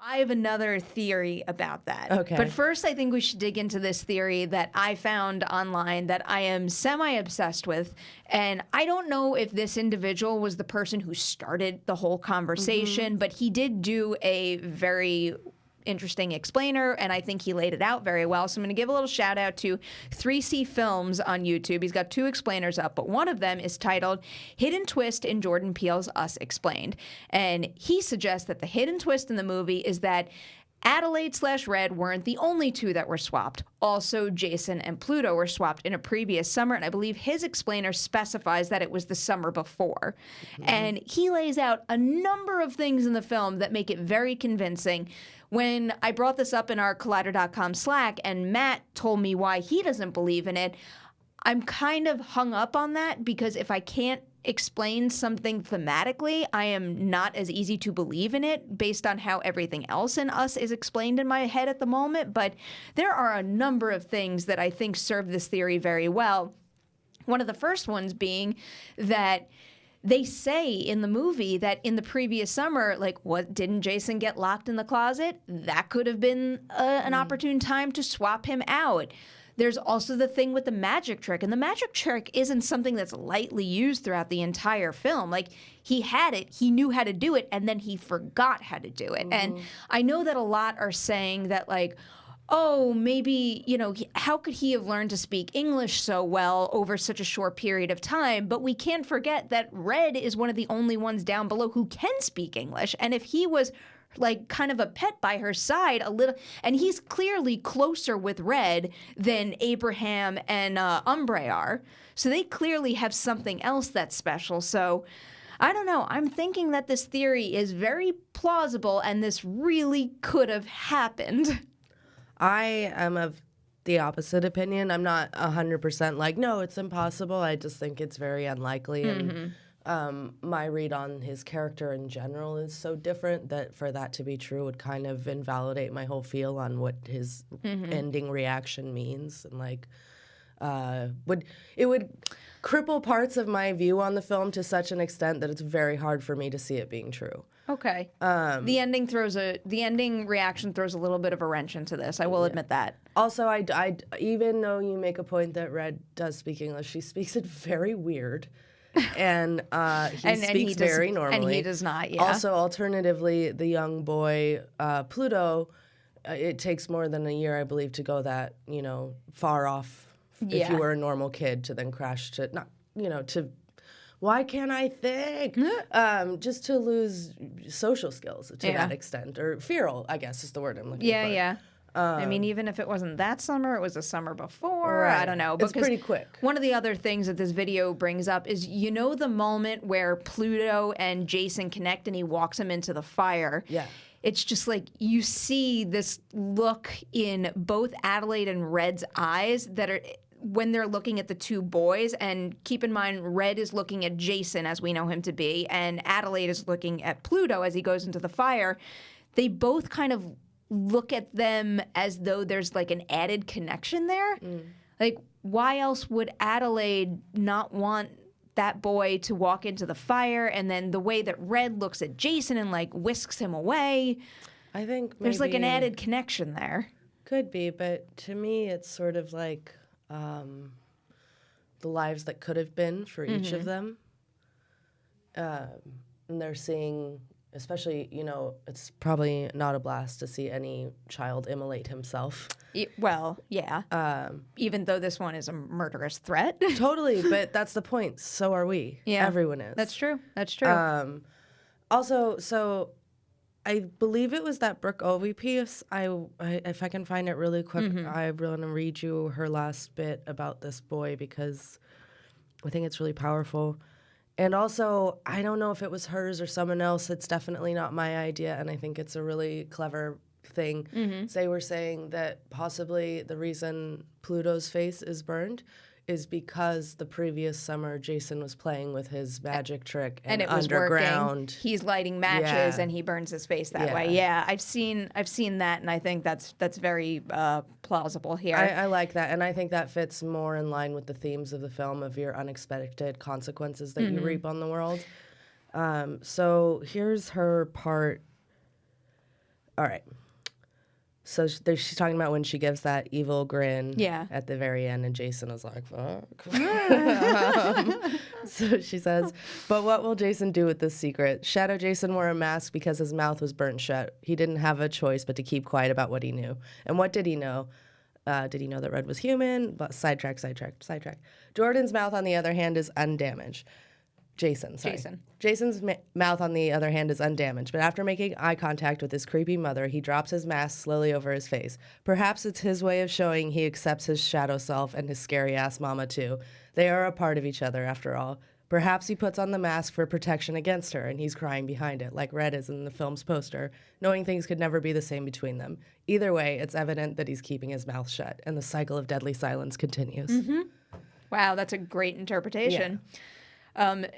I have another theory about that. Okay. But first, I think we should dig into this theory that I found online that I am semi-obsessed with. And I don't know if this individual was the person who started the whole conversation, but he did do a very interesting explainer, and I think he laid it out very well. So I'm going to give a little shout out to 3C Films on YouTube. He's got 2 explainers up, but one of them is titled Hidden Twist in Jordan Peele's Us Explained. And he suggests that the hidden twist in the movie is that Adelaide/Red weren't the only 2 that were swapped. Also, Jason and Pluto were swapped in a previous summer, and I believe his explainer specifies that it was the summer before. And he lays out a number of things in the film that make it very convincing. When I brought this up in our Collider.com Slack and Matt told me why he doesn't believe in it, I'm kind of hung up on that because if I can't explain something thematically, I am not as easy to believe in it based on how everything else in Us is explained in my head at the moment. But there are a number of things that I think serve this theory very well. One of the first ones being that they say in the movie that in the previous summer, like, what, didn't Jason get locked in the closet? That could have been an opportune time to swap him out. There's also the thing with the magic trick, and the magic trick isn't something that's lightly used throughout the entire film. Like, he had it, he knew how to do it, and then he forgot how to do it. And I know that a lot are saying that, like, oh, maybe, you know, how could he have learned to speak English so well over such a short period of time? But we can't forget that Red is one of the only ones down below who can speak English. And if he was like kind of a pet by her side a little, and he's clearly closer with Red than Abraham and Umbre are. So they clearly have something else that's special. So I don't know. I'm thinking that this theory is very plausible and this really could have happened. I am of the opposite opinion. I'm not 100% like, no, it's impossible. I just think it's very unlikely. And my read on his character in general is so different that for that to be true would kind of invalidate my whole feel on what his ending reaction means. And like, it would cripple parts of my view on the film to such an extent that it's very hard for me to see it being true. Okay. The ending reaction throws a little bit of a wrench into this. I will admit that. Also, I even though you make a point that Red does speak English, she speaks it very weird, and he speaks very normally. And he does not. Yeah. Also, alternatively, the young boy Pluto, it takes more than a year, I believe, to go that far off. If you were a normal kid, to then crash to to. Why can't I think? Just to lose social skills to that extent, or feral, I guess is the word I'm looking for. Yeah. I mean, even if it wasn't that summer, it was a summer before. Right. I don't know. It's pretty quick. One of the other things that this video brings up is, the moment where Pluto and Jason connect and he walks him into the fire. Yeah. It's just like you see this look in both Adelaide and Red's eyes that are when they're looking at the 2 boys, and keep in mind, Red is looking at Jason as we know him to be, and Adelaide is looking at Pluto as he goes into the fire. They both kind of look at them as though there's like an added connection there. Like, why else would Adelaide not want that boy to walk into the fire? And then the way that Red looks at Jason and like whisks him away, I think there's like an added connection there. Could be, but to me it's sort of like the lives that could have been for each of them. And they're seeing, especially, it's probably not a blast to see any child immolate himself. Well, yeah. Even though this one is a murderous threat. Totally, but that's the point. So are we. Yeah. Everyone is. That's true. That's true. Also, so I believe it was that Brooke Ovey piece. If I can find it really quick, I want to read you her last bit about this boy because I think it's really powerful. And also, I don't know if it was hers or someone else. It's definitely not my idea, and I think it's a really clever thing. They were saying that possibly the reason Pluto's face is burned is because the previous summer Jason was playing with his magic trick and it was underground. Working. He's lighting matches and he burns his face that way. Yeah, I've seen that, and I think that's very plausible here. I like that, and I think that fits more in line with the themes of the film of your unexpected consequences that you reap on the world. So here's her part. all right. So she's talking about when she gives that evil grin at the very end, and Jason is like, fuck. So she says, but what will Jason do with this secret? Shadow Jason wore a mask because his mouth was burnt shut. He didn't have a choice but to keep quiet about what he knew. And what did he know? Did he know that Red was human? But sidetrack. Jordan's mouth, on the other hand, is undamaged. Jason's mouth, on the other hand, is undamaged, but after making eye contact with his creepy mother, he drops his mask slowly over his face. Perhaps it's his way of showing he accepts his shadow self and his scary-ass mama, too. They are a part of each other, after all. Perhaps he puts on the mask for protection against her, and he's crying behind it, like Red is in the film's poster, knowing things could never be the same between them. Either way, it's evident that he's keeping his mouth shut, and the cycle of deadly silence continues. Mm-hmm. Wow, that's a great interpretation. Yeah.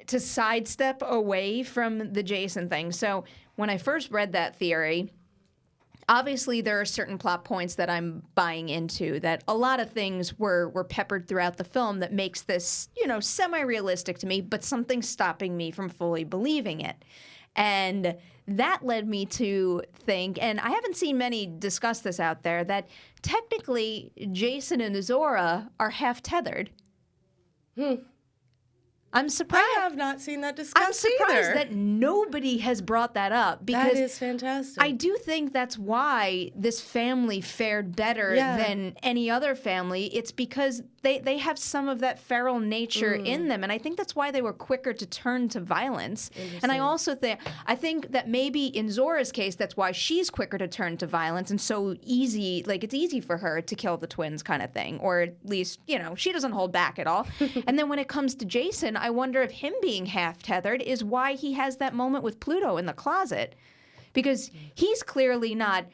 To sidestep away from the Jason thing. So when I first read that theory, obviously there are certain plot points that I'm buying into, that a lot of things were peppered throughout the film that makes this, semi-realistic to me, but something's stopping me from fully believing it. And that led me to think, and I haven't seen many discuss this out there, that technically Jason and Zora are half tethered. I'm surprised. I have not seen that discussed I'm surprised either. that nobody has brought that up, because that is fantastic. I do think that's why this family fared better than any other family. It's because they have some of that feral nature in them, and I think that's why they were quicker to turn to violence. And I also think that maybe in Zora's case, that's why she's quicker to turn to violence, and so easy, like it's easy for her to kill the twins kind of thing, or at least, she doesn't hold back at all. And then when it comes to Jason, I wonder if him being half tethered is why he has that moment with Pluto in the closet, because he's clearly not.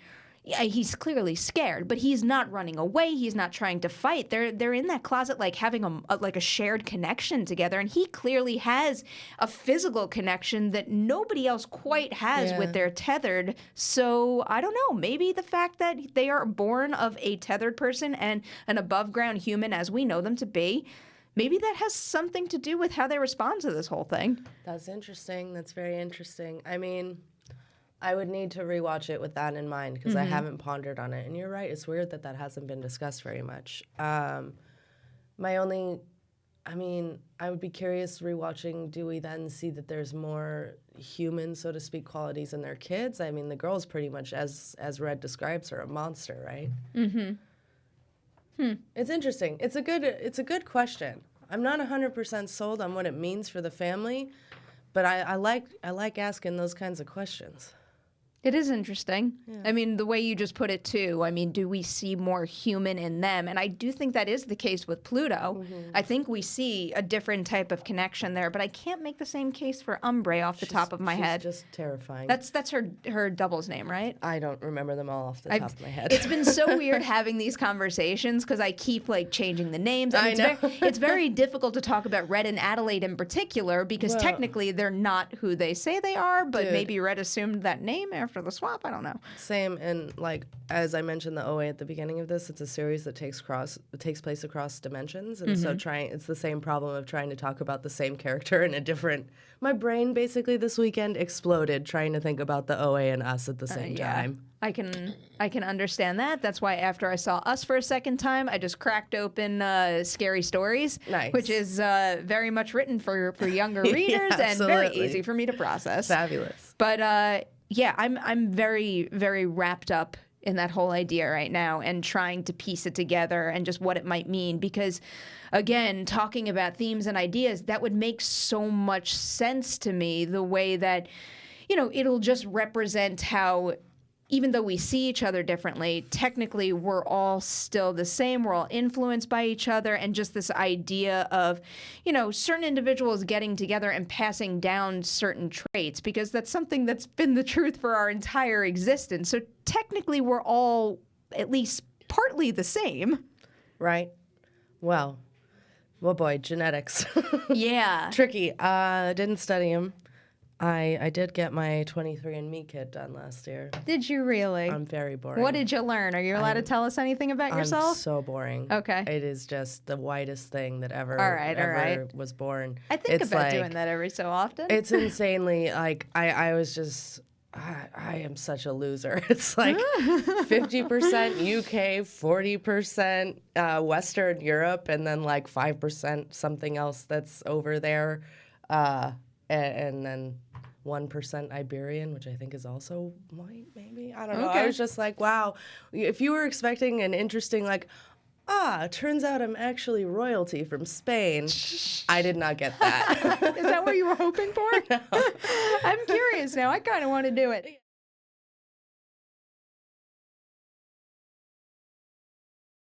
He's clearly scared, but he's not running away. He's not trying to fight. They're in that closet, like having a shared connection together, and he clearly has a physical connection that nobody else quite has with their tethered. So I don't know. Maybe the fact that they are born of a tethered person and an above ground human, as we know them to be, maybe that has something to do with how they respond to this whole thing. That's interesting. That's very interesting. I mean, I would need to rewatch it with that in mind, because I haven't pondered on it. And you're right, it's weird that hasn't been discussed very much. I would be curious rewatching, do we then see that there's more human, so to speak, qualities in their kids? I mean, the girl's pretty much, as Red describes her, a monster, right? It's interesting. It's a good question. I'm not 100% sold on what it means for the family, but I like asking those kinds of questions. It is interesting. Yeah. I mean, the way you just put it, too. I mean, do we see more human in them? And I do think that is the case with Pluto. I think we see a different type of connection there, but I can't make the same case for Umbre off the top of my head. She's just terrifying. That's her double's name, right? I don't remember them all off the top of my head. It's been so weird having these conversations, because I keep, changing the names. I know. It's very difficult to talk about Red and Adelaide in particular, because technically they're not who they say they are, but maybe Red assumed that name after the swap. I don't know. Same, and as I mentioned the OA at the beginning of this, it's a series that takes place across dimensions, and so it's the same problem of trying to talk about the same character in a different. My brain basically this weekend exploded trying to think about the OA and Us at the same time. I can understand that. That's why after I saw Us for a second time, I just cracked open Scary Stories, which is very much written for younger readers and very easy for me to process. Fabulous. But I'm very, very wrapped up in that whole idea right now and trying to piece it together and just what it might mean, because, again, talking about themes and ideas, that would make so much sense to me, the way that, it'll just represent how, even though we see each other differently, technically we're all still the same. We're all influenced by each other, and just this idea of, certain individuals getting together and passing down certain traits, because that's something that's been the truth for our entire existence. So technically we're all at least partly the same. Right. Well, boy, genetics. Yeah. Tricky. Didn't study them. I did get my 23andMe kit done last year. Did you really? I'm very boring. What did you learn? Are you allowed to tell us anything about yourself? I'm so boring. Okay. It is just the whitest thing that ever was born. I think about doing that every so often. It's insanely, I was just, I am such a loser. It's like 50% UK, 40% Western Europe, and then like 5% something else that's over there, and then 1% Iberian, which I think is also white, maybe. I don't know. I was just like, wow. If you were expecting an interesting, like, turns out I'm actually royalty from Spain, I did not get that. Is that what you were hoping for? No. I'm curious now. I kind of want to do it.